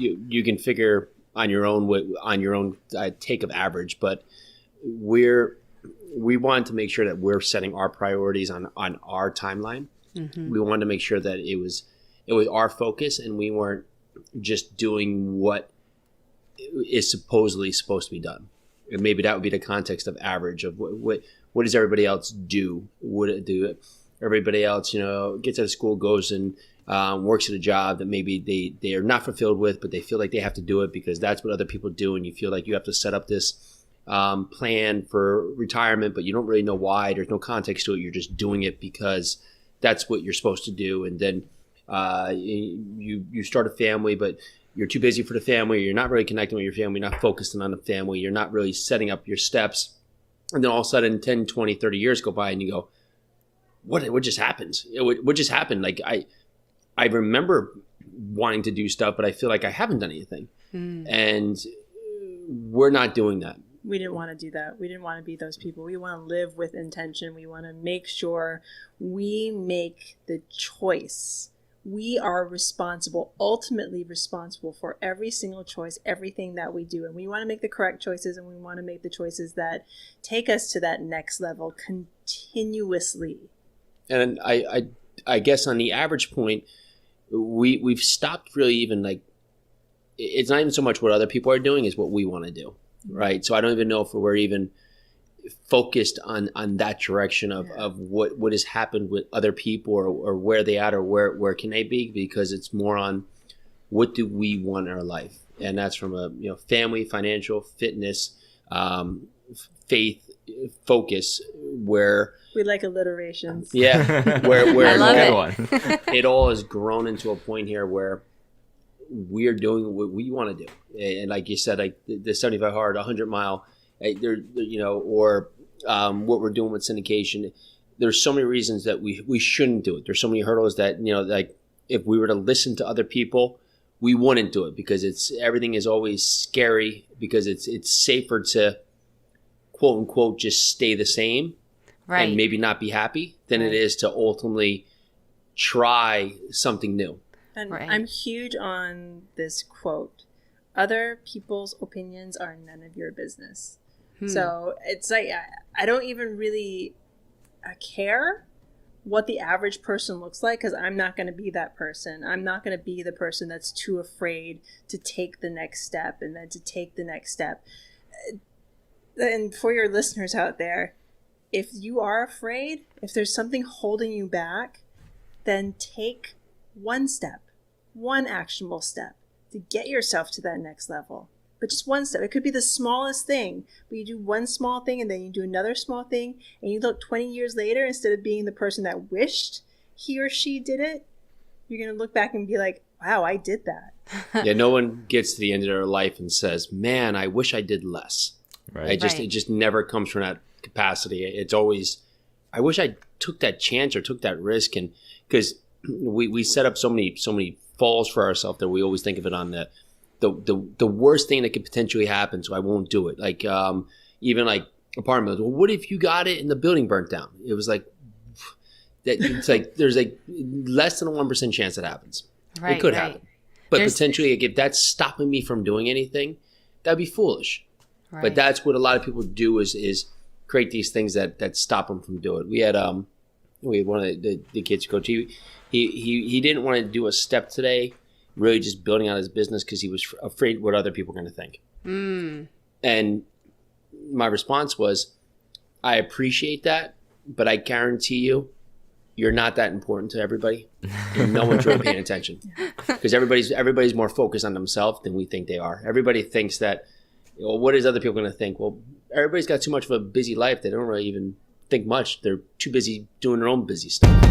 you can figure on your own take of average, but we wanted to make sure that we're setting our priorities on our timeline. Mm-hmm. We wanted to make sure that it was our focus, and we weren't just doing what is supposedly supposed to be done. And maybe that would be the context of average of what does everybody else do? Everybody else, gets out of school, goes and works at a job that maybe they are not fulfilled with, but they feel like they have to do it because that's what other people do. And you feel like you have to set up this plan for retirement, but you don't really know why. There's no context to it. You're just doing it because that's what you're supposed to do. And then you start a family, but you're too busy for the family. You're not really connecting with your family. You're not focusing on the family. You're not really setting up your steps. And then all of a sudden 10, 20, 30 years go by and you go, what just happened? What just happened? Like I remember wanting to do stuff, but I feel like I haven't done anything. And we're not doing that. We didn't want to do that. We didn't want to be those people. We want to live with intention. We want to make sure we make the choice. We are ultimately responsible for every single choice, everything that we do. And we want to make the correct choices, and we want to make the choices that take us to that next level continuously. And I guess on the average point, we've stopped really even like, it's not even so much what other people are doing is what we want to do, right? So I don't even know if we're even focused on that direction of what has happened with other people or where they at or where can they be, because it's more on what do we want in our life. And that's from a family, financial, fitness, faith focus, where we like alliterations. Yeah. Where I love it. It all has grown into a point here where we're doing what we want to do. And like you said, like the 75 hard, 100 mile, or what we're doing with syndication. There's so many reasons that we shouldn't do it. There's so many hurdles that, like if we were to listen to other people, we wouldn't do it because everything is always scary because it's safer to quote unquote just stay the same. Right. And maybe not be happy than it is to ultimately try something new. And I'm huge on this quote: other people's opinions are none of your business. So it's like, I don't even really care what the average person looks like, because I'm not going to be that person. I'm not going to be the person that's too afraid to take the next step and then to take the next step. And for your listeners out there, if you are afraid, if there's something holding you back, then take one step, one actionable step to get yourself to that next level. But just one step. It could be the smallest thing, but you do one small thing and then you do another small thing, and you look 20 years later, instead of being the person that wished he or she did it, you're going to look back and be like, wow, I did that. Yeah, no one gets to the end of their life and says, man, I wish I did less. Right. It just never comes from that capacity. It's always, I wish I took that chance or took that risk. And because we set up so many falls for ourselves that we always think of it on the worst thing that could potentially happen, so I won't do it. Like even like apartments. Well, what if you got it and the building burnt down? It was like that. It's like there's like less than a 1% chance that happens. Right, it could happen, but potentially, like, if that's stopping me from doing anything, that'd be foolish. Right. But that's what a lot of people do is create these things that stop them from doing it. We had one of the kids coach. He didn't want to do a step today, really just building out his business because he was afraid what other people were going to think. And my response was, I appreciate that, but I guarantee you're not that important to everybody, and no one's really paying attention because everybody's more focused on themselves than we think they are. Everybody thinks that, well, what is other people going to think? Well, everybody's got too much of a busy life. They don't really even think much. They're too busy doing their own busy stuff.